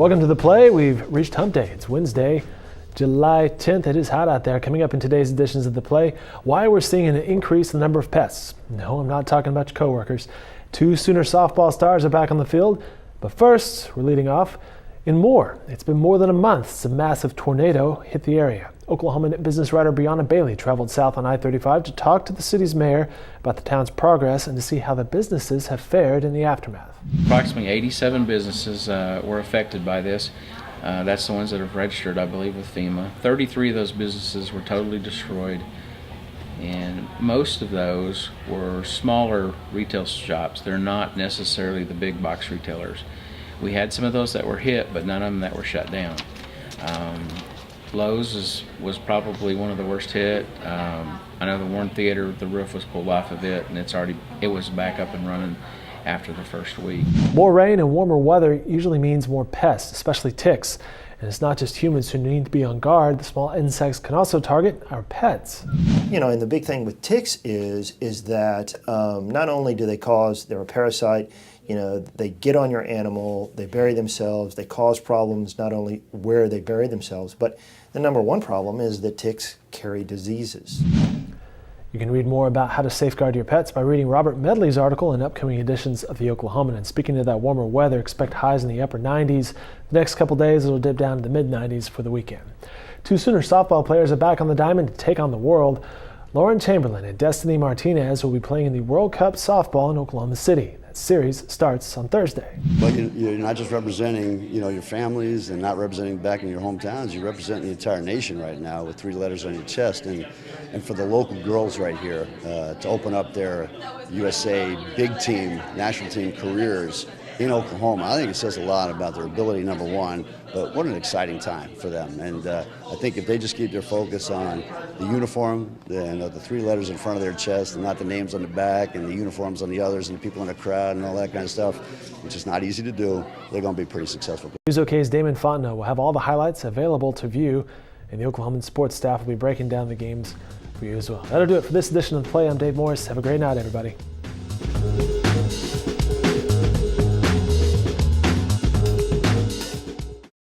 Welcome to the play. We've reached hump day. It's Wednesday, July 10th. It is hot out there. Coming up in today's editions of the play, why we're seeing an increase in the number of pests. No, I'm not talking about your coworkers. Two Sooner softball stars are back on the field. But first, we're leading off in more. It's been more than a month since a massive tornado hit the area. Oklahoman business writer Brianna Bailey traveled south on I-35 to talk to the city's mayor about the town's progress and to see how the businesses have fared in the aftermath. Approximately 87 businesses were affected by this. That's the ones that have registered, I believe, with FEMA. 33 of those businesses were totally destroyed, and most of those were smaller retail shops. They're not necessarily the big box retailers. We had some of those that were hit, but none of them that were shut down. Lowe's was probably one of the worst hit. I know the Warren Theater, the roof was pulled off of it, and it was back up and running after the first week. More rain and warmer weather usually means more pests, especially ticks. And it's not just humans who need to be on guard. The small insects can also target our pets. You know, and the big thing with ticks is that not only do they're a parasite, you know, they get on your animal, they bury themselves, they cause problems not only where they bury themselves, but the number one problem is that ticks carry diseases. You can read more about how to safeguard your pets by reading Robert Medley's article in upcoming editions of the Oklahoman. And speaking of that warmer weather, expect highs in the upper 90s. The next couple days, it'll dip down to the mid-90s for the weekend. Two Sooner softball players are back on the diamond to take on the world. Lauren Chamberlain and Destiny Martinez will be playing in the World Cup softball in Oklahoma City. That series starts on Thursday. But you're not just representing, your families and not representing back in your hometowns. You're representing the entire nation right now with 3 letters on your chest. And for the local girls right here to open up their USA big team, national team careers in Oklahoma, I think it says a lot about their ability, number one, but what an exciting time for them. And I think if they just keep their focus on the uniform and the 3 letters in front of their chest and not the names on the back and the uniforms on the others and the people in the crowd and all that kind of stuff, which is not easy to do, they're going to be pretty successful. News OK's Damon Fontenot will have all the highlights available to view, and the Oklahoman sports staff will be breaking down the games for you as well. That'll do it for this edition of The Play. I'm Dave Morris. Have a great night, everybody.